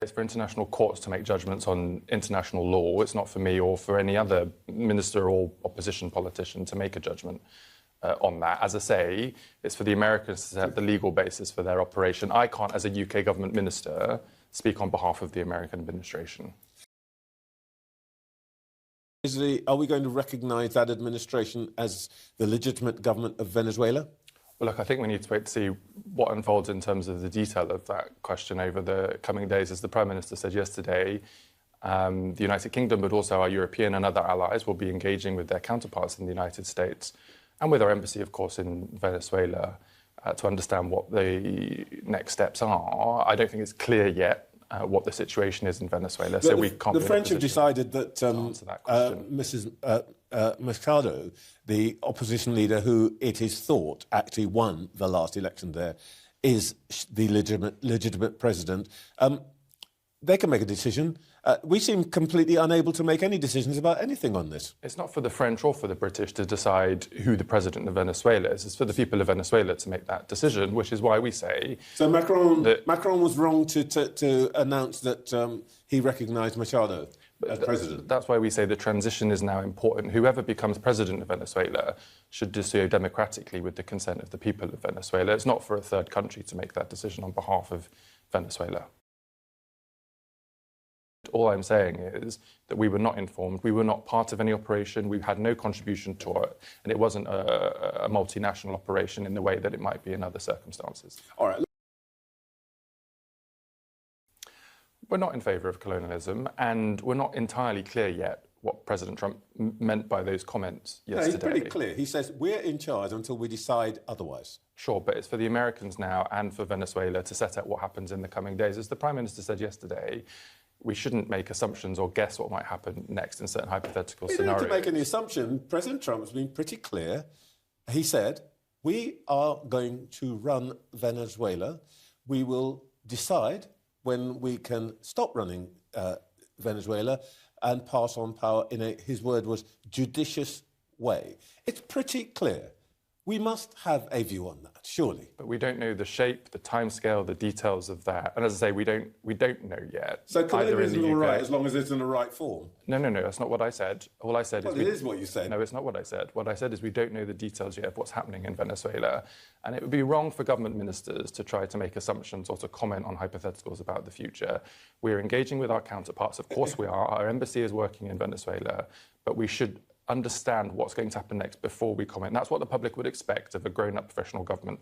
It's for international courts to make judgments on international law. It's not for me or for any other minister or opposition politician to make a judgment on that. As I say, it's for the Americans to set the legal basis for their operation. I can't, as a UK government minister, speak on behalf of the American administration. Are we going to recognise that administration as the legitimate government of Venezuela? Well, look, I think we need to wait to see what unfolds in terms of the detail of that question over the coming days. As the Prime Minister said yesterday, the United Kingdom, but also our European and other allies, will be engaging with their counterparts in the United States and with our embassy, of course, in Venezuela to understand what the next steps are. I don't think it's clear yet what the situation is in Venezuela, so we can't. The French have decided that Mrs. Machado, the opposition leader who it is thought actually won the last election there, is the legitimate president. They can make a decision. We seem completely unable to make any decisions about anything on this. It's not for the French or for the British to decide who the president of Venezuela is. It's for the people of Venezuela to make that decision, which is why we say... So Macron was wrong to announce that he recognised Machado as president. That's why we say the transition is now important. Whoever becomes president of Venezuela should do so democratically with the consent of the people of Venezuela. It's not for a third country to make that decision on behalf of Venezuela. All I'm saying is that we were not informed, we were not part of any operation, we had no contribution to it, and it wasn't a multinational operation in the way that it might be in other circumstances. All right. We're not in favour of colonialism, and we're not entirely clear yet what President Trump meant by those comments yesterday. No, he's pretty clear. He says, we're in charge until we decide otherwise. Sure, but it's for the Americans now and for Venezuela to set out what happens in the coming days. As the Prime Minister said yesterday, we shouldn't make assumptions or guess what might happen next in certain hypothetical scenarios. We don't need to make any assumption. President Trump has been pretty clear. He said, we are going to run Venezuela. We will decide when we can stop running Venezuela and pass on power in his word was, judicious way. It's pretty clear. We must have a view on that, surely. But we don't know the shape, the timescale, the details of that. And as I say, we don't know yet. So colonialism is all right as long as it's in the right form? No, that's not what I said. All I said is... Well, it is what you said. No, it's not what I said. What I said is we don't know the details yet of what's happening in Venezuela. And it would be wrong for government ministers to try to make assumptions or to comment on hypotheticals about the future. We're engaging with our counterparts. Of course we are. Our embassy is working in Venezuela. But we should understand what's going to happen next before we comment. That's what the public would expect of a grown-up professional government.